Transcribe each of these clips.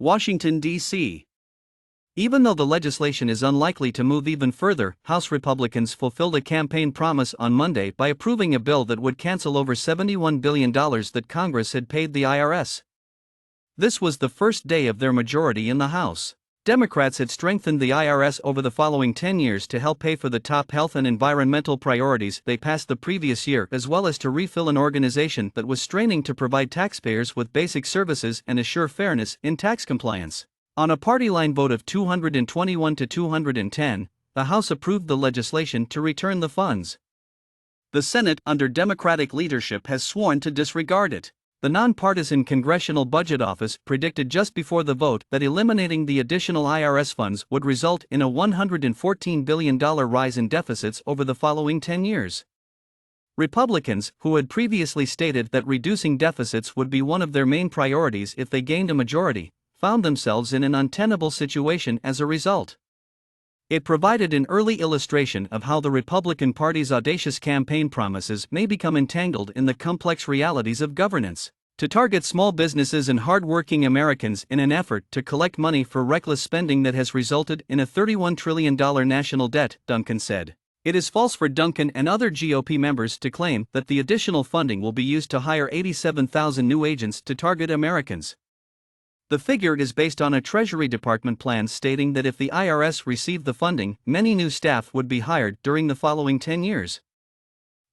Washington, D.C. Even though the legislation is unlikely to move even further, House Republicans fulfilled a campaign promise on Monday by approving a bill that would cancel over $71 billion that Congress had paid the IRS. This was the first day of their majority in the House. Democrats had strengthened the IRS over the following 10 years to help pay for the top health and environmental priorities they passed the previous year, as well as to refill an organization that was straining to provide taxpayers with basic services and assure fairness in tax compliance. On a party line vote of 221 to 210, the House approved the legislation to return the funds. The Senate, under Democratic leadership, has sworn to disregard it. The nonpartisan Congressional Budget Office predicted just before the vote that eliminating the additional IRS funds would result in a $114 billion rise in deficits over the following 10 years. Republicans, who had previously stated that reducing deficits would be one of their main priorities if they gained a majority, found themselves in an untenable situation as a result. It provided an early illustration of how the Republican Party's audacious campaign promises may become entangled in the complex realities of governance. To target small businesses and hard-working Americans in an effort to collect money for reckless spending that has resulted in a $31 trillion national debt, Duncan said. It is false for Duncan and other GOP members to claim that the additional funding will be used to hire 87,000 new agents to target Americans. The figure is based on a Treasury Department plan stating that if the IRS received the funding, many new staff would be hired during the following 10 years.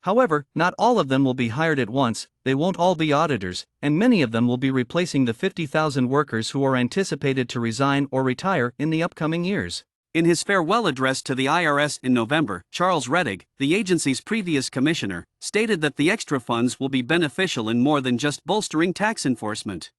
However, not all of them will be hired at once, they won't all be auditors, and many of them will be replacing the 50,000 workers who are anticipated to resign or retire in the upcoming years. In his farewell address to the IRS in November, Charles Rettig, the agency's previous commissioner, stated that the extra funds will be beneficial in more than just bolstering tax enforcement.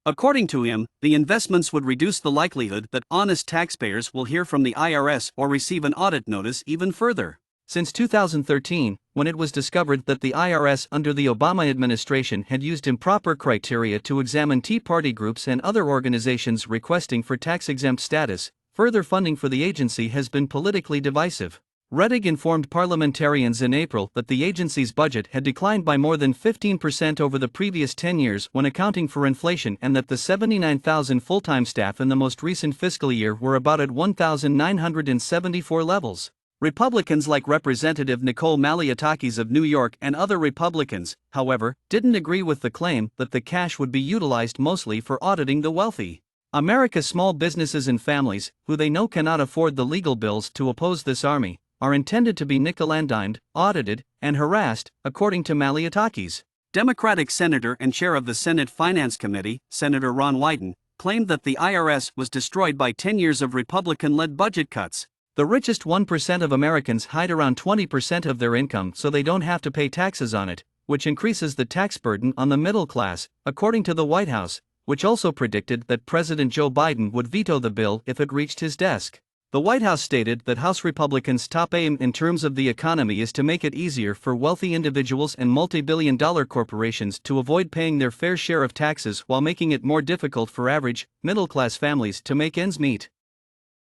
According to him, the investments would reduce the likelihood that honest taxpayers will hear from the IRS or receive an audit notice even further. Since 2013, when it was discovered that the IRS under the Obama administration had used improper criteria to examine Tea Party groups and other organizations requesting for tax-exempt status, further funding for the agency has been politically divisive. Rettig informed parliamentarians in April that the agency's budget had declined by more than 15% over the previous 10 years when accounting for inflation, and that the 79,000 full-time staff in the most recent fiscal year were about at 1,974 levels. Republicans like Representative Nicole Maliotakis of New York and other Republicans, however, didn't agree with the claim that the cash would be utilized mostly for auditing the wealthy. America's small businesses and families, who they know cannot afford the legal bills to oppose this army, are intended to be nickel-and-dimed, audited, and harassed, according to Maliotakis. Democratic Senator and Chair of the Senate Finance Committee, Senator Ron Wyden, claimed that the IRS was destroyed by 10 years of Republican-led budget cuts. The richest 1% of Americans hide around 20% of their income so they don't have to pay taxes on it, which increases the tax burden on the middle class, according to the White House, which also predicted that President Joe Biden would veto the bill if it reached his desk. The White House stated that House Republicans' top aim in terms of the economy is to make it easier for wealthy individuals and multi-billion-dollar corporations to avoid paying their fair share of taxes while making it more difficult for average, middle-class families to make ends meet.